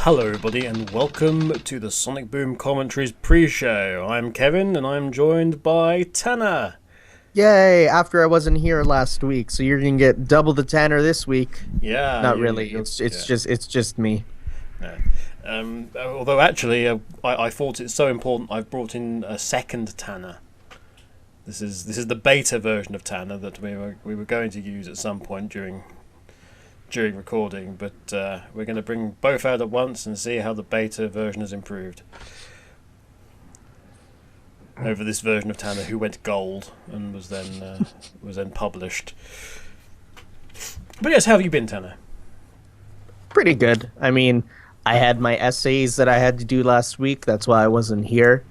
Hello everybody and welcome to the Sonic Boom Commentaries pre-show. I'm Kevin and I'm joined by Tanner. Yay, after I wasn't here last week, so you're gonna get double the Tanner this week. Yeah. Not really. It's just me. Yeah. Although actually I thought it's so important I've brought in a second Tanner. This is the beta version of Tanner that we were going to use at some point during recording, but we're going to bring both out at once and see how the beta version has improved over this version of Tanner who went gold and was then published. But yes, how have you been, Tanner? Pretty good. I mean, I had my essays that I had to do last week. That's why I wasn't here.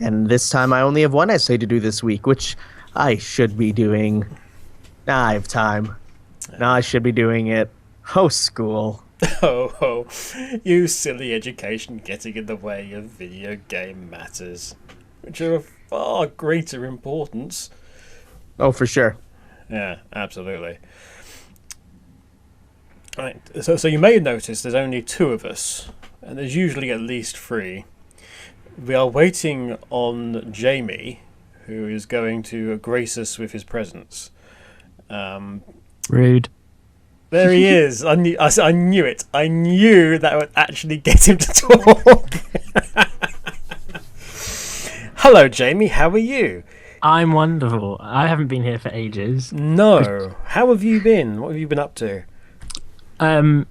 And this time I only have one essay to do this week, which I should be doing. I have time. Now I should be doing it. Oh, school. Oh, you silly education getting in the way of video game matters, which are of far greater importance. Oh, for sure. Yeah, absolutely. Right, so you may notice there's only two of us, and there's usually at least three. We are waiting on Jamie, who is going to grace us with his presence. Rude. There he is. I knew it. I knew that would actually get him to talk. Hello, Jamie. How are you? I'm wonderful. I haven't been here for ages. No. How have you been? What have you been up to?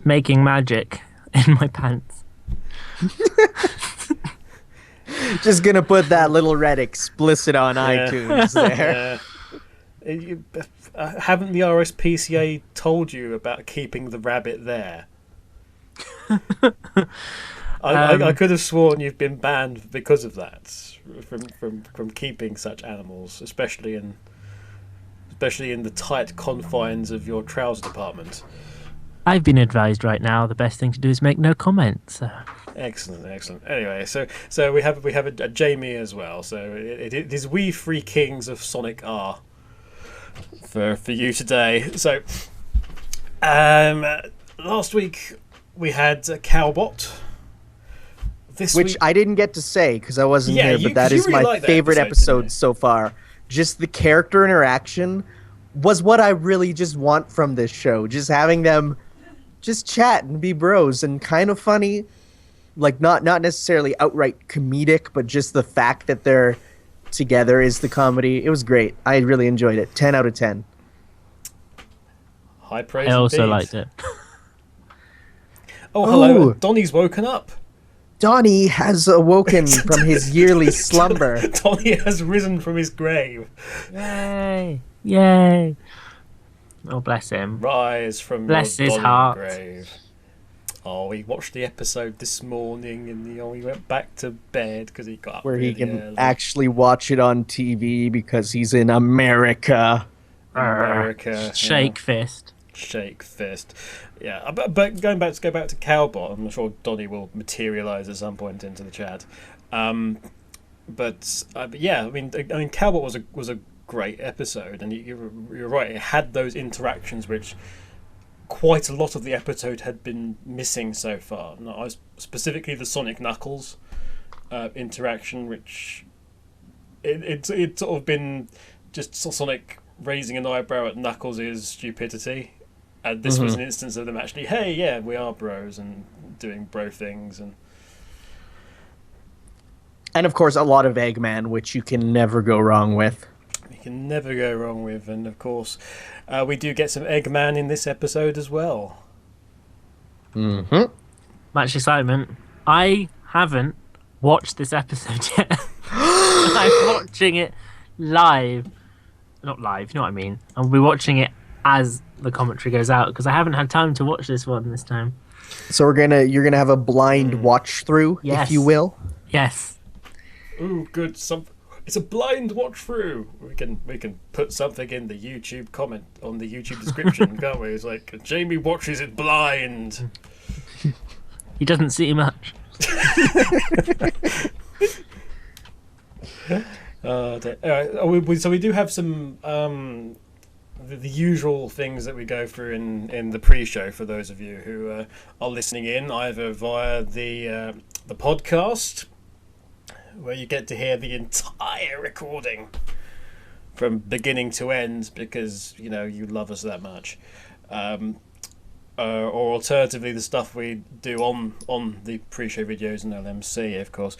Making magic in my pants. Just gonna put that little red explicit on iTunes there. Haven't the RSPCA told you about keeping the rabbit there? I could have sworn you've been banned because of that, from keeping such animals, especially in the tight confines of your trouser department. I've been advised right now the best thing to do is make no comments. So. Excellent. Anyway, so we have a Jamie as well. So it is we three kings of Sonic R for you today. So last week we had Cowbot. This Which week, I didn't get to say because I wasn't here, but that is really my favorite episode so far. Just the character interaction was what I really just want from this show. Just having them just chat and be bros and kind of funny. Like not necessarily outright comedic, but just the fact that they're together is the comedy. It was great. I really enjoyed it. 10 out of 10. High praise. I also indeed. liked it. Oh, hello. Ooh. Donnie's woken up. Donnie has awoken from his yearly slumber. Donnie has risen from his grave. Yay! Oh, bless him. Rise from Bless your his Donnie heart. grave. Oh, we watched the episode this morning and he went back to bed because he got up Where he really can early. actually watch it on TV because he's in America. America. Shake fist. Shake fist. Yeah, but go back to Cowbot. I'm sure Donnie will materialise at some point into the chat. But yeah, I mean, Cowbot was a great episode, and you're right. It had those interactions which quite a lot of the episode had been missing so far. No, specifically the Sonic Knuckles interaction, which it's sort of been just Sonic raising an eyebrow at Knuckles' stupidity. And this was an instance of them actually, hey, yeah, we are bros and doing bro things. And of course, a lot of Eggman, which you can never go wrong with. You can never go wrong with. And of course, we do get some Eggman in this episode as well. Mm-hmm. Much excitement. I haven't watched this episode yet. I'm watching it live. Not live, you know what I mean. I'll be watching it as the commentary goes out because I haven't had time to watch this one this time. So you're gonna have a blind watch through, Yes. if you will. Yes. Ooh, good. It's a blind watch through. We can put something in the YouTube comment on the YouTube description, can't we? It's like Jamie watches it blind. He doesn't see much. So we do have some the usual things that we go through in the pre-show for those of you who are listening in either via the podcast, where you get to hear the entire recording from beginning to end because you love us that much, or alternatively the stuff we do on the pre-show videos and LMC, of course.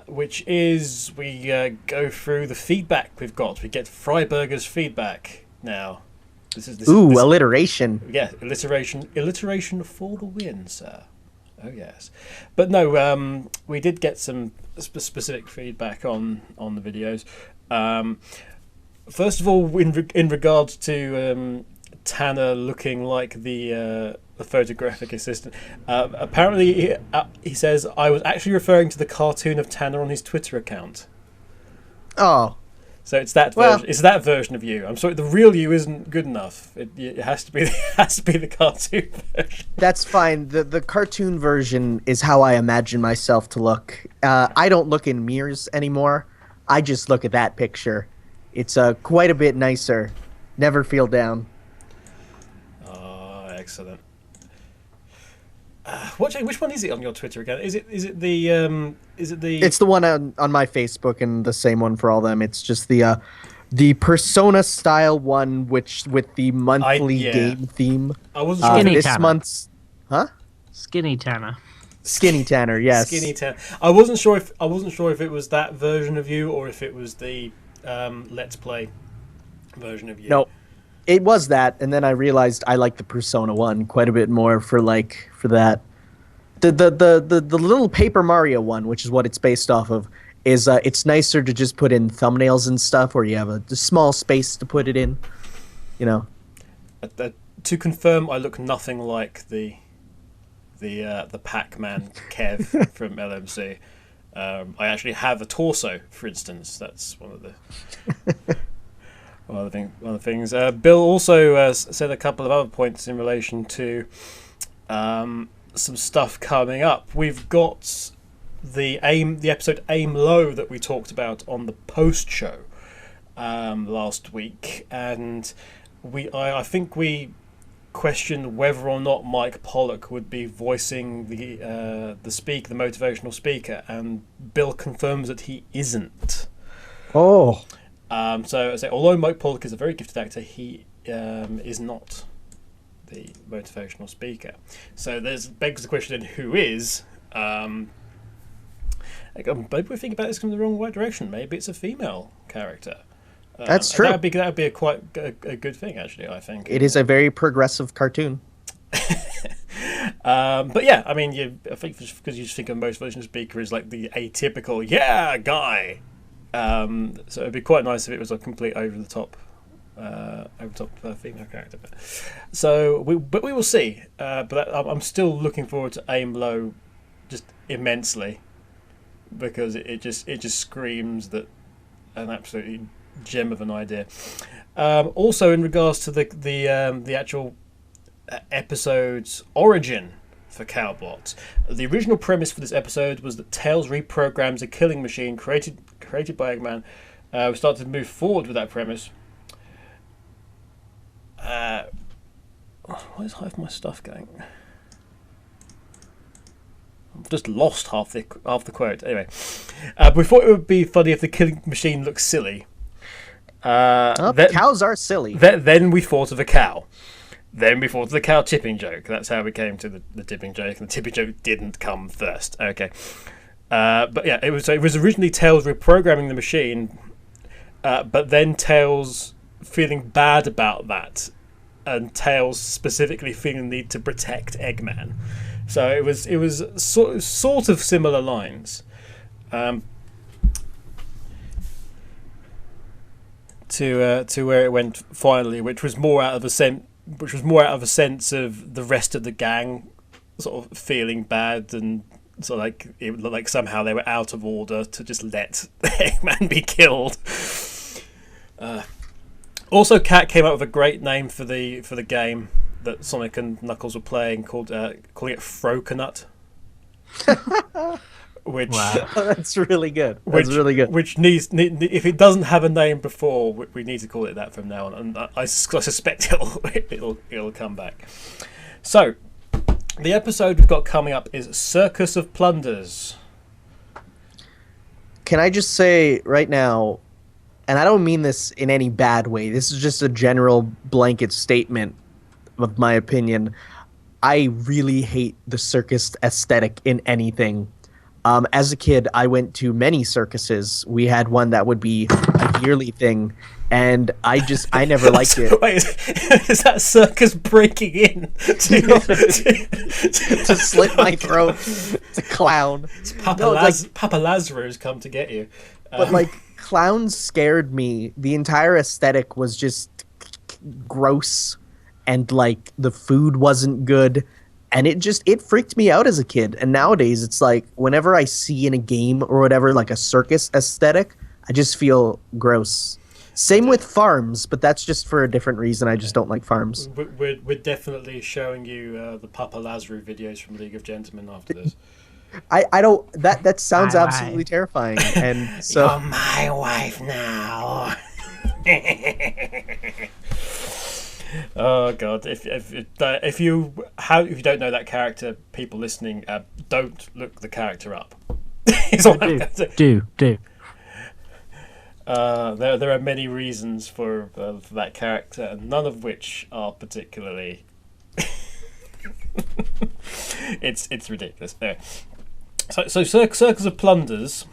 Which is we go through the feedback we've got. We get Freiburger's feedback now. This alliteration. Yeah, alliteration for the win, sir. Oh yes, but no, we did get some specific feedback on the videos. First of all, in regards to Tanner looking like the photographic assistant. Apparently, he says, I was actually referring to the cartoon of Tanner on his Twitter account. Oh. So it's that version. It's that version of you. I'm sorry, the real you isn't good enough. It has to be. It has to be the cartoon version. That's fine. The cartoon version is how I imagine myself to look. I don't look in mirrors anymore. I just look at that picture. It's quite a bit nicer. Never feel down. Oh, excellent. Which one is it on your Twitter account? Is it the? It's the one on my Facebook and the same one for all them. It's just the Persona style one, which with the monthly game theme. I wasn't sure. Skinny this Tanner. month's, huh? Skinny Tanner. Skinny Tanner, yes. Skinny Tanner. I wasn't sure if it was that version of you or if it was the Let's Play version of you. No, it was that, and then I realized I like the Persona one quite a bit more for that. The little Paper Mario one, which is what it's based off of, is it's nicer to just put in thumbnails and stuff, where you have a small space to put it in. To confirm, I look nothing like the Pac-Man Kev from LMC. I actually have a torso, for instance. That's one of the things. Bill also said a couple of other points in relation to some stuff coming up. We've got the episode Aim Low that we talked about on the post show last week, and I think we questioned whether or not Mike Pollock would be voicing the motivational speaker, and Bill confirms that he isn't. Oh. So I say, although Mike Pollock is a very gifted actor, he is not the motivational speaker. So there's begs the question: who is? Maybe we're thinking about this going the wrong direction. Maybe it's a female character. That's true. That would be a quite a good thing, actually. I think it is a very progressive cartoon. But yeah, I mean, I think because you just think of motivational speaker as like the atypical guy. So it'd be quite nice if it was a complete over the top female character. But we will see. I'm still looking forward to Aim Low, just immensely, because it just screams that an absolutely gem of an idea. Also, in regards to the actual episode's origin for Cowbot, the original premise for this episode was that Tails reprograms a killing machine created by Eggman. We started to move forward with that premise. Where's half my stuff going? I've just lost half the quote. Anyway, we thought it would be funny if the killing machine looked silly. Cows are silly. Then we thought of a cow. Then we thought of the cow tipping joke. That's how we came to the tipping joke, and the tipping joke didn't come first. Okay. But yeah, it was originally Tails reprogramming the machine, but then Tails feeling bad about that, and Tails specifically feeling the need to protect Eggman. So it was sort of similar lines. To where it went finally, which was more out of a sense of the rest of the gang sort of feeling bad, and sort of like it looked like somehow they were out of order to just let Eggman be killed. Also, Cat came up with a great name for the game that Sonic and Knuckles were playing, calling it Froconut. which Wow. That's really good. That's really good. Which needs, if it doesn't have a name before, we need to call it that from now on, and I suspect it'll come back. So, the episode we've got coming up is Circus of Plunders. Can I just say right now, and I don't mean this in any bad way, this is just a general blanket statement of my opinion. I really hate the circus aesthetic in anything. As a kid, I went to many circuses. We had one that would be a yearly thing, and I never liked it. Wait, is that circus breaking in To slit my throat, to clown. It's Papa, No, Papa Lazarus come to get you. But like, clowns scared me. The entire aesthetic was just gross, and like the food wasn't good. And it freaked me out as a kid. And nowadays, it's like, whenever I see in a game or whatever, like a circus aesthetic, I just feel gross. Same with farms, but that's just for a different reason. I just don't like farms. We're definitely showing you the Papa Lazarus videos from League of Gentlemen after this. I don't, that sounds My absolutely wife. terrifying. And so, You're my wife now. Oh god! If you don't know that character, people listening, don't look the character up. Is all I'm gonna say. Do. There are many reasons for that character, and none of which are particularly. It's ridiculous. There. So Circus of Plunders.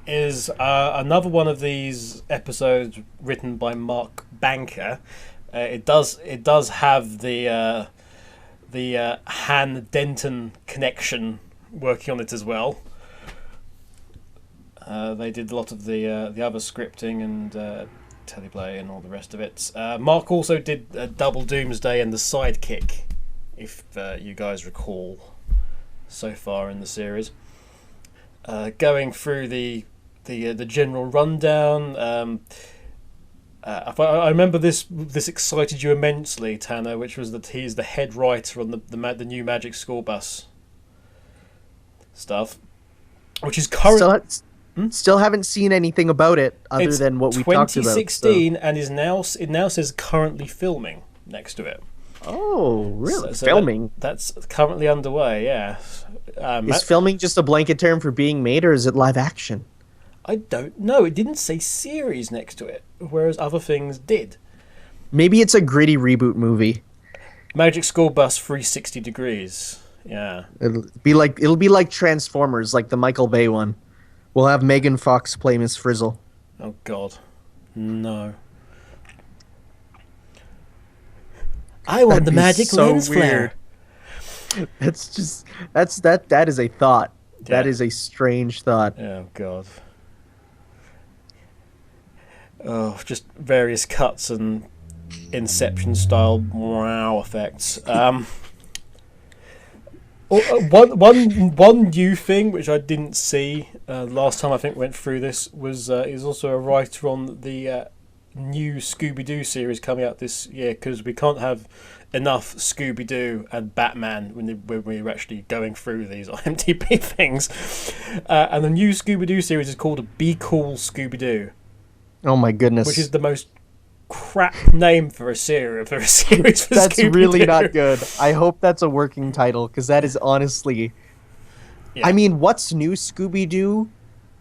Is another one of these episodes written by Mark Banker. It does have the Han Denton connection working on it as well. They did a lot of the other scripting and teleplay and all the rest of it. Mark also did Double Doomsday and The Sidekick, if you guys recall, so far in the series. Going through the general rundown. I remember this excited you immensely, Tanner, which was that he's the head writer on the new Magic School Bus stuff, which is current. Still haven't seen anything about it other than what we talked about. 2016, and it now says currently filming next to it. Oh, really? So Filming? That's currently underway. Yeah. Is filming just a blanket term for being made, or is it live action? I don't know. It didn't say series next to it, whereas other things did. Maybe it's a gritty reboot movie. Magic School Bus 360 degrees. Yeah. It'll be like Transformers, like the Michael Bay one. We'll have Megan Fox play Miss Frizzle. Oh God, no. I want the magic lens flare. That is a thought. Yeah. That is a strange thought. Oh God. Oh, just various cuts and Inception style wow effects. One new thing which I didn't see last time I think went through this was he's also a writer on the new Scooby-Doo series coming out this year, because we can't have enough Scooby-Doo and Batman when we're actually going through these IMDb things. And the new Scooby-Doo series is called Be Cool Scooby-Doo. Oh my goodness. Which is the most crap name for a series for That's Scooby-Doo. really not good. I hope that's a working title, because that is honestly... Yeah. I mean, what's new Scooby-Doo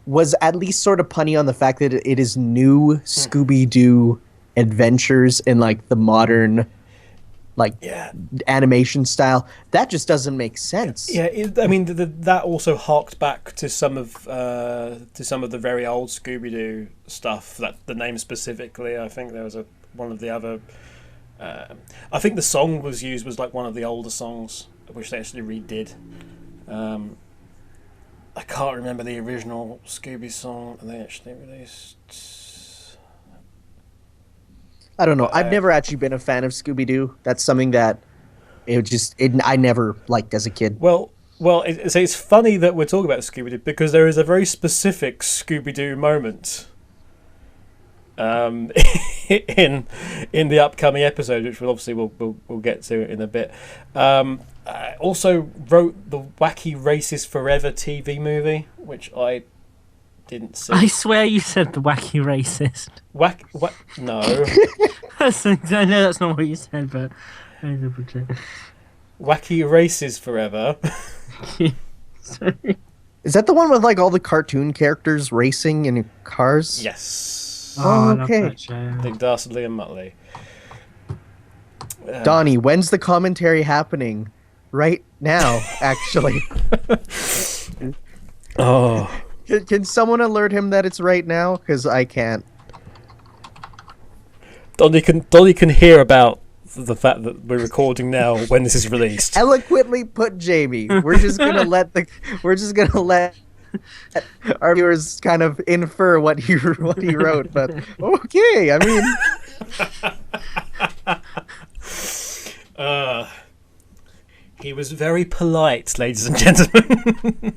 was at least sort of punny on the fact that it is new Scooby-Doo adventures in like the modern animation style. That just doesn't make sense. Yeah, I mean that also harked back to some of the very old Scooby-Doo stuff. That the name specifically, I think there was one of the other. I think the song was like one of the older songs, which they actually redid. I can't remember the original Scooby song they actually released. I don't know. I've never actually been a fan of Scooby-Doo. That's something that I never liked as a kid. Well, it's funny that we're talking about Scooby-Doo, because there is a very specific Scooby-Doo moment in the upcoming episode, which we'll get to in a bit. Also wrote the Wacky Racist Forever TV movie, which I didn't see. I swear you said the Wacky Racist. No. I know that's not what you said, but I double check. Wacky Races Forever. Sorry. Is that the one with like all the cartoon characters racing in cars? Yes. Oh, I love okay. that show. Dick Dastardly and Muttley. Donnie, when's the commentary happening? Right now, actually. Oh. Can someone alert him that it's right now? Because I can't. Donnie can hear about the fact that we're recording now when this is released. Eloquently put, Jamie. We're just gonna let our viewers kind of infer what he wrote. But okay, I mean, he was very polite, ladies and gentlemen.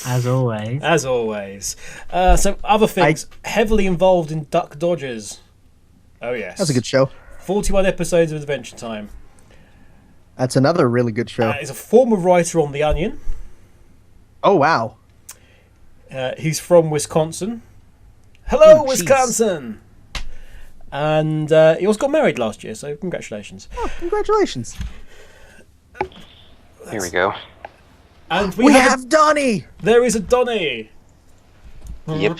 As always. As always. So other things, heavily involved in Duck Dodgers. Oh yes, that's a good show. 41 episodes of Adventure Time. That's another really good show. He's a former writer on The Onion. Oh wow. He's from Wisconsin. Hello, Ooh, Wisconsin. And he also got married last year, so congratulations. Oh, congratulations. Here we go. And We have Donnie. There is a Donnie. Yep.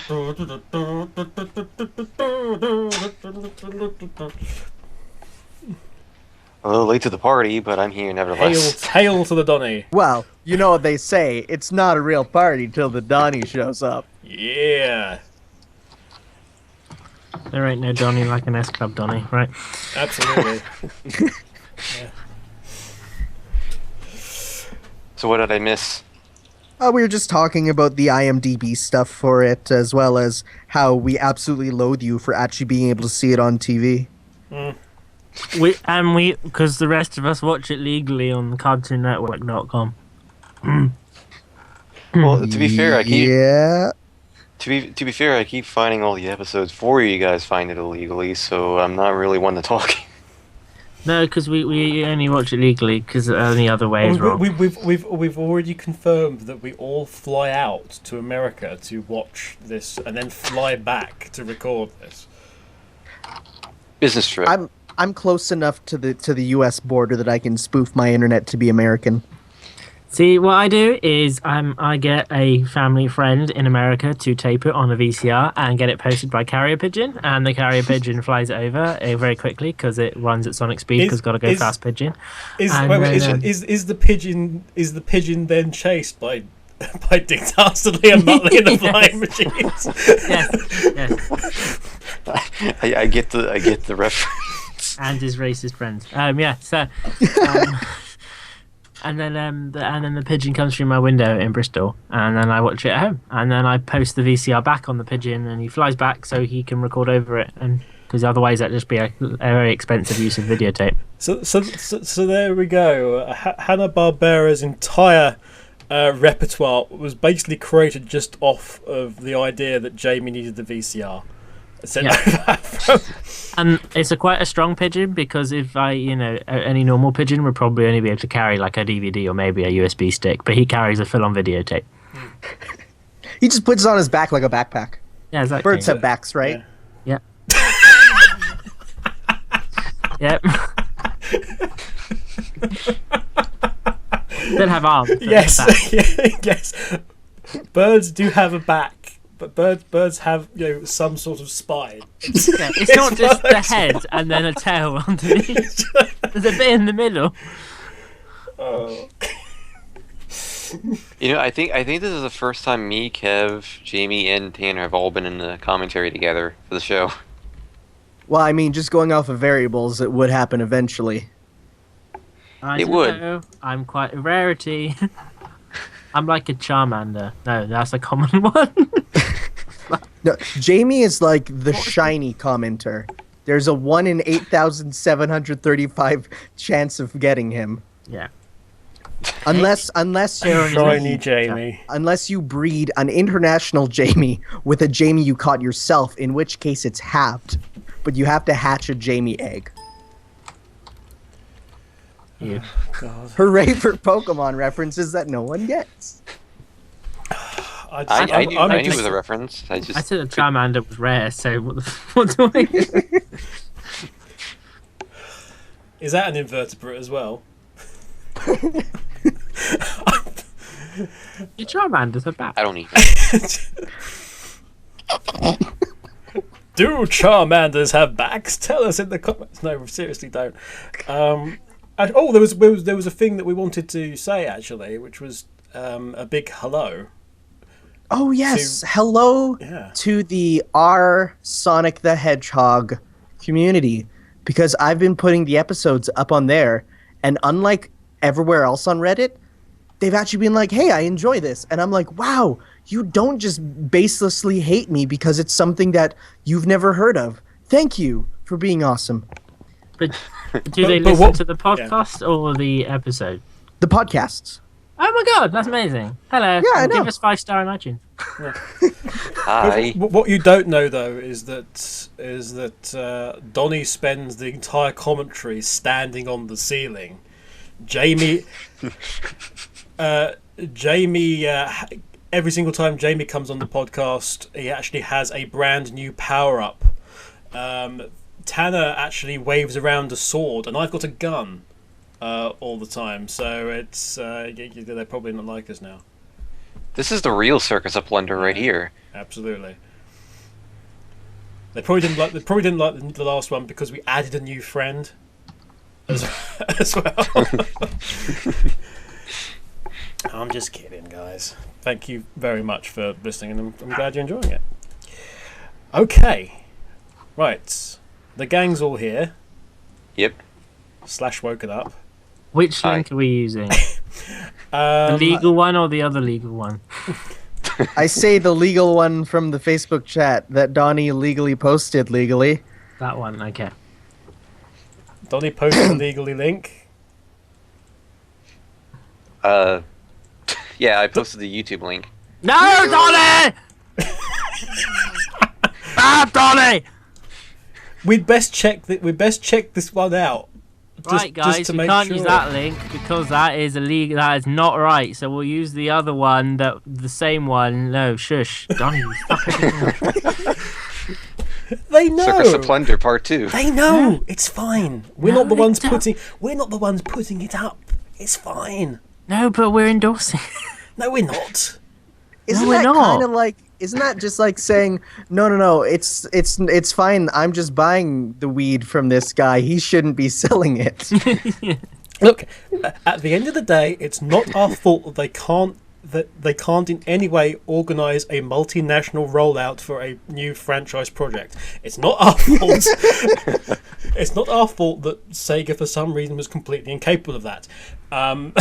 A little late to the party, but I'm here nevertheless. Hail to the Donnie. Well, you know what they say. It's not a real party till the Donnie shows up. Yeah. There ain't no Donnie like an S Club Donnie, right? Absolutely. Yeah. So what did I miss? We were just talking about the IMDb stuff for it, as well as how we absolutely loathe you for actually being able to see it on TV. Because the rest of us watch it legally on CartoonNetwork.com. Well, to be fair, I keep Yeah. to be fair, I keep finding all the episodes for you guys find it illegally, so I'm not really one to talk. No, because we only watch it legally, because any other way is wrong. We've already confirmed that we all fly out to America to watch this and then fly back to record this. Business trip. I'm close enough to the U.S. border that I can spoof my internet to be American. See, what I do is I get a family friend in America to tape it on a VCR and get it posted by carrier pigeon, and the carrier pigeon flies it over very quickly because it runs at sonic speed because got to go fast pigeon. Is the pigeon then chased by Dick Dastardly and Muttley in the flying machines? Yes. I get the reference. And his racist friends. And then the pigeon comes through my window in Bristol, and then I watch it at home, and then I post the VCR back on the pigeon, and he flies back so he can record over it, and because otherwise that'd just be a very expensive use of videotape. So there we go. Hanna-Barbera's entire repertoire was basically created just off of the idea that Jamie needed the VCR. And it's quite a strong pigeon, because if any normal pigeon would probably only be able to carry like a DVD or maybe a USB stick, but he carries a full-on videotape. He just puts it on his back like a backpack. Yeah, exactly. Birds have backs, right? Yeah. Yep. Don't have arms. Yes. Yes. Birds do have a back. But birds have, some sort of spine. Yeah, it's not just the head and then a tail underneath. There's a bit in the middle. Oh. I think this is the first time me, Kev, Jamie, and Tanner have all been in the commentary together for the show. Well, I mean, just going off of variables, it would happen eventually. It would. Know. I'm quite a rarity. I'm like a Charmander. No, that's a common one. No, Jamie is like the shiny commenter. There's a 1 in 8,735 chance of getting him. Yeah. Unless Shiny Jamie. unless you breed an international Jamie with a Jamie you caught yourself, in which case it's halved. But you have to hatch a Jamie egg. Yeah. God. Hooray for Pokemon references that no one gets. I knew it was a reference. I said a Charmander was rare, so what do I do? Is that an invertebrate as well? Your Charmanders are bad. I don't even. Do Charmanders have backs? Tell us in the comments. No, seriously, don't. There was a thing that we wanted to say actually, which was a big hello. Oh yes, hello to the R Sonic the Hedgehog community, because I've been putting the episodes up on there, and unlike everywhere else on Reddit, they've actually been like, hey, I enjoy this. And I'm like, wow, you don't just baselessly hate me because it's something that you've never heard of. Thank you for being awesome. But do they listen to the podcast or the episode? The podcasts. Oh my god, that's amazing. Hello. Yeah, I know. Give us 5-star on iTunes. Hi. What you don't know though is that Donnie spends the entire commentary standing on the ceiling. Jamie, every single time Jamie comes on the podcast, he actually has a brand new power up. Tanner actually waves around a sword, and I've got a gun all the time. So it's they're probably not like us now. This is the real Circus of Plunder right here. Absolutely. They probably didn't like the last one because we added a new friend as well. I'm just kidding, guys. Thank you very much for listening, and I'm glad you're enjoying it. Okay, right. The gang's all here. Yep. / woken up. Which link are we using? The legal one or the other legal one? I say the legal one from the Facebook chat that Donnie legally posted legally. That one, okay. Donnie posted the legally link. Yeah, I posted the YouTube link. No, Donnie! Donnie! We'd best check this one out. Right, guys, just to we make can't sure. use that link because that is illegal. That is not right. So we'll use the other one, the same one. No, shush, Donnie. Stop it. They know. Circus of Plunder Part 2. They know. It's fine. We're No, not the ones they don't. We're not the ones putting it up. It's fine. No, but we're endorsing. No, we're not. Isn't we're that not. kind of like? Isn't that just like saying no? It's fine. I'm just buying the weed from this guy. He shouldn't be selling it. Look, at the end of the day, it's not our fault that they can't in any way organise a multinational rollout for a new franchise project. It's not our fault. It's not our fault that Sega, for some reason, was completely incapable of that. Oh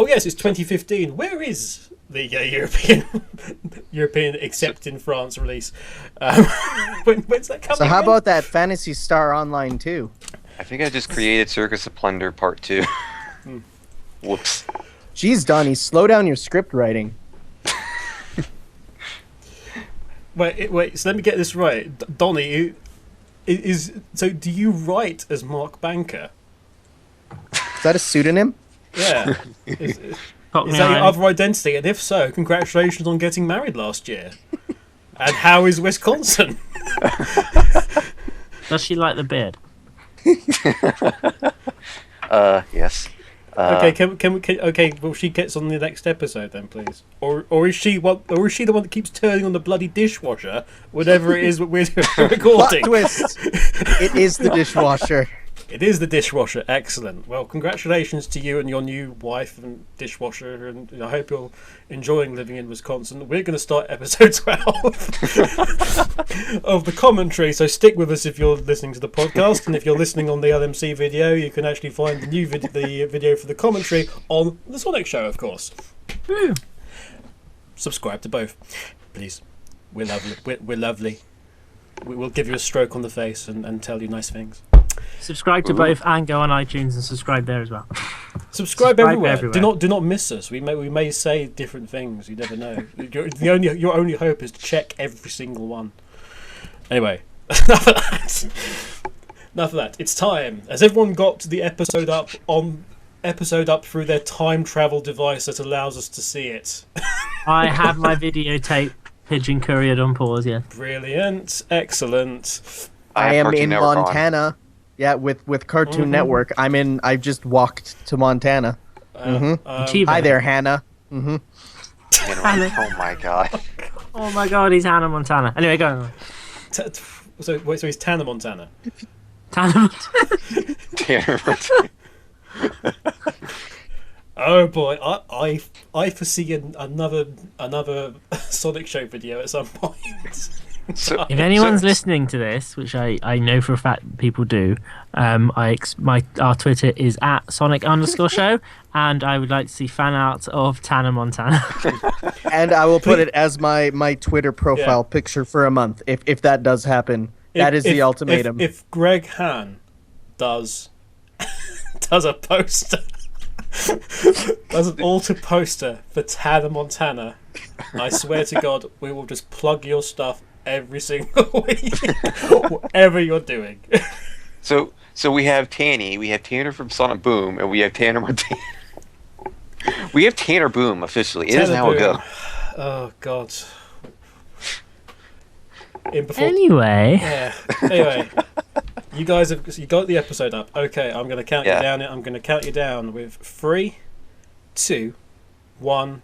yes, it's 2015. Where is the European except in France release? When's that coming? So how in? about that Phantasy Star Online 2? I think I just created Circus of Plunder Part 2. Whoops. Jeez, Donnie, slow down your script writing. Wait. So let me get this right. Donnie, so do you write as Mark Banker? Is that a pseudonym? Yeah. Is Pop me that your on. other identity? And if so, congratulations on getting married last year. And how is Wisconsin? Does she like the beard? Yes. Okay, can we? Okay, well, she gets on the next episode then, please. Or is she the one that keeps turning on the bloody dishwasher whatever it is that we're Plot recording? twist. It is the dishwasher. It is the dishwasher. Excellent. Well, congratulations to you and your new wife and dishwasher, and I hope you're enjoying living in Wisconsin. We're going to start episode 12 of the commentary, so stick with us if you're listening to the podcast, and if you're listening on the LMC video, you can actually find the new the video for the commentary on the Sonic Show, of course. Subscribe to both, please. We're lovely. We're lovely. We'll give you a stroke on the face and tell you nice things. Subscribe to both and go on iTunes and subscribe there as well. Subscribe everywhere. Do not miss us. We may say different things. You never know. Your only hope is to check every single one. Anyway, enough of that. Enough of that. It's time. Has everyone got the episode up through their time travel device that allows us to see it? I have my videotape pigeon couriered on pause. Yeah. Brilliant. Excellent. I am in Montana. Yeah, with Cartoon Network. I just walked to Montana. Hi there, Hannah. Oh my god. Oh my god, he's Hannah Montana. Anyway, go on. So he's Tanner Montana. Tanner Tanner. Oh boy, I foresee another Sonic Show video at some point. If anyone's listening to this, which I know for a fact people do, our Twitter is at Sonic_show, and I would like to see fan art of Tanner Montana. And I will put it as my Twitter profile picture for a month if that does happen. That is the ultimatum. If Greg Hahn does a poster, does an altar poster for Tanner Montana, I swear to God, we will just plug your stuff every single week, whatever you're doing. So we have Tanny, we have Tanner from Sonic Boom, and we have Tanner Montana. We have Tanner Boom officially. It is how it goes. Oh God. Anyway, you guys you got the episode up. Okay, I'm gonna count you down. I'm gonna count you down with 3, 2, 1.